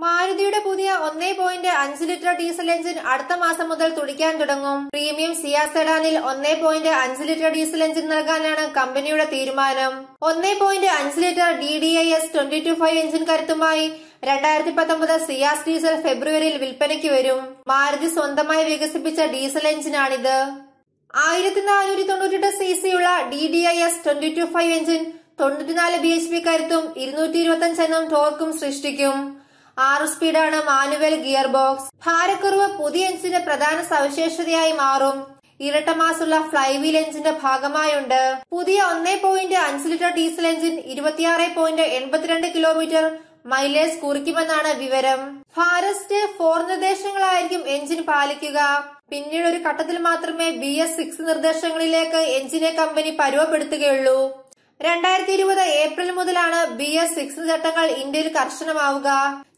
മാരുതിയുടെ പുതിയ 1.5 litre diesel engine അടുത്ത മാസം മുതൽ തുടിക്കാൻ തുടങ്ങും. പ്രീമിയം സിയാസ് സെഡാനിൽ 1.5 ലിറ്റർ ഡീസൽ എഞ്ചിൻ നൽകാനാണ് കമ്പനിയുടെ തീരുമാനം. 1.5 ലിറ്റർ DDIS 22.5 എഞ്ചിൻ കരുത്തുമായി 2019 സിയാസ് ഡീസൽ ഫെബ്രുവരിയിൽ വിൽപ്പനയ്ക്ക് വരും. മാരുതി സ്വന്തമായി വികസിപ്പിച്ച ഡീസൽ എഞ്ചിനാണിത്. 1498 cc-യുള്ള DDIS 22.5 എഞ്ചിൻ 94 bhp കരുത്തും 225 Nm ടോർക്കും സൃഷ്ടിക്കും. 6 സ്പീഡാണ് മാനുവൽ ഗിയർ ബോക്സ്. ഭാരക്കുറവ് പുതിയ എഞ്ചിന്റെ പ്രധാന സവിശേഷതയായി മാറും. ഇരട്ട മാസുള്ള ഫ്ലൈവീൽ എഞ്ചിന്റെ ഭാഗമായുണ്ട്. പുതിയ 1.5 litre diesel engine 26.82 kilometre mileage കുറിക്കുമെന്നാണ് വിവരം. ഫാരസ്റ്റ് 4 നിർദ്ദേശങ്ങളായിരിക്കും എഞ്ചിൻ പാലിക്കുക. പിന്നീട് ഒരു ഘട്ടത്തിൽ മാത്രമേ BS6 നിർദ്ദേശങ്ങളിലേക്ക് എഞ്ചിനെ കമ്പനി പരുവപ്പെടുത്തുകയുള്ളൂ. 2020 ഏപ്രിൽ മുതലാണ് BS6 ചട്ടങ്ങൾ ഇന്ത്യയിൽ കർശനമാവുക.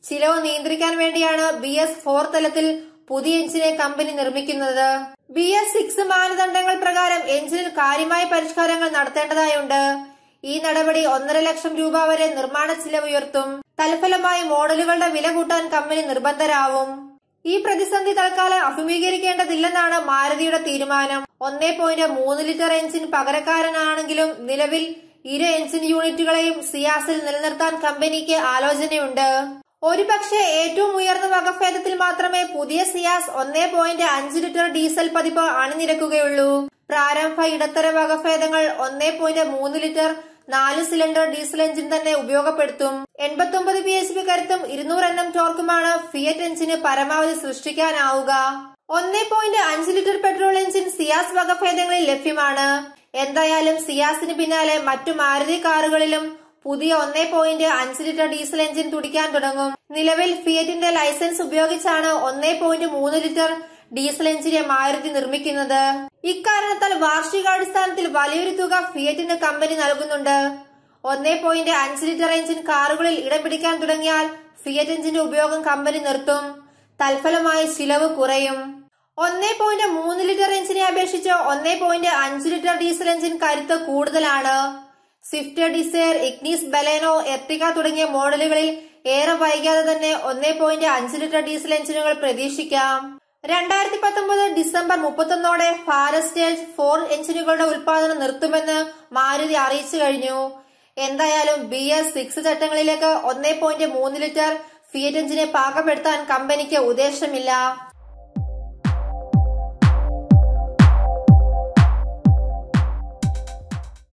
ചിലവ് നിയന്ത്രിക്കാൻ വേണ്ടിയാണ് BS4 തലത്തിൽ പുതിയ എഞ്ചിനെ കമ്പനി നിർമ്മിക്കുന്നത്. BS6 മാനദണ്ഡങ്ങൾ പ്രകാരം എഞ്ചിനിൽ കാര്യമായ പരിഷ്കാരങ്ങൾ നടത്തേണ്ടതായുണ്ട്. ഈ നടപടി 1.5 ലക്ഷം രൂപ വരെ നിർമ്മാണ ചിലവ് ഉയർത്തും. തൽഫലമായി മോഡലുകളുടെ വില കൂട്ടാൻ കമ്പനി നിർബന്ധരാവും. ഈ പ്രതിസന്ധി തൽക്കാലം അഭിമുഖീകരിക്കേണ്ടതില്ലെന്നാണ് മാരുതിയുടെ തീരുമാനം. 1.3 ലിറ്റർ എഞ്ചിൻ പകരക്കാരനാണെങ്കിലും നിലവിൽ ഇരു എഞ്ചിൻ യൂണിറ്റുകളെയും സിയാസിൽ നിലനിർത്താൻ കമ്പനിക്ക് ആലോചനയുണ്ട്. ഒരുപക്ഷെ ഏറ്റവും ഉയർന്ന വകഭേദത്തിൽ മാത്രമേ പുതിയ സിയാസ് 1.5 ലിറ്റർ ഡീസൽ പതിപ്പ് അണിനിരക്കുകയുള്ളൂ. പ്രാരംഭ ഇടത്തര വകഭേദങ്ങൾ 1.3 ലിറ്റർ 4 സിലിണ്ടർ ഡീസൽ എഞ്ചിൻ തന്നെ ഉപയോഗപ്പെടുത്തും. 89 bhp കരുത്തും 200 Nm ടോർക്കുമാണ് ഫിയറ്റ് എഞ്ചിന് പരമാവധി സൃഷ്ടിക്കാനാവുക. 1.5 ലിറ്റർ പെട്രോൾ എഞ്ചിൻ സിയാസ് വകഭേദങ്ങളിൽ ലഭ്യമാണ്. എന്തായാലും സിയാസിന് പിന്നാലെ മറ്റു മാരുതി കാറുകളിലും പുതിയ 1.5 ലിറ്റർ ഡീസൽ എഞ്ചിൻ തുടിക്കാൻ തുടങ്ങും. നിലവിൽ ഫിയറ്റിന്റെ ലൈസൻസ് ഉപയോഗിച്ചാണ് 1.3 ലിറ്റർ ഡീസൽ എഞ്ചിനെ മാരുതി നിർമ്മിക്കുന്നത്. ഇക്കാരണത്താൽ വാർഷികാടിസ്ഥാനത്തിൽ വലിയൊരു തുക ഫിയറ്റിന് കമ്പനി നൽകുന്നുണ്ട്. 1.5 ലിറ്റർ എഞ്ചിൻ കാറുകളിൽ ഇടം പിടിക്കാൻ തുടങ്ങിയാൽ ഫിയറ്റ് എഞ്ചിന്റെ ഉപയോഗം കമ്പനി നിർത്തും. തൽഫലമായി ചിലവ് കുറയും. 1.3 ലിറ്റർ എഞ്ചിനെ അപേക്ഷിച്ച് 1.5 ലിറ്റർ ഡീസൽ എഞ്ചിൻ കരുത്ത് കൂടുതലാണ്. Swift Dzire, Ignis, Baleno, Ertiga തുടങ്ങിയ മോഡലുകളിൽ ഏറെ വൈകാതെ തന്നെ 1.5 ലിറ്റർ ഡീസൽ എഞ്ചിനുകൾ പ്രതീക്ഷിക്കാം. 2019 ഡിസംബർ 31 ഫാരസ്റ്റേജ് 4 എഞ്ചിനുകളുടെ ഉൽപാദനം നിർത്തുമെന്ന് മാരുതി അറിയിച്ചു കഴിഞ്ഞു. എന്തായാലും BS6 ചട്ടങ്ങളിലേക്ക് 1.3 ലിറ്റർ ഫിയറ്റ് എഞ്ചിനെ പാകപ്പെടുത്താൻ കമ്പനിക്ക് ഉദ്ദേശമില്ല.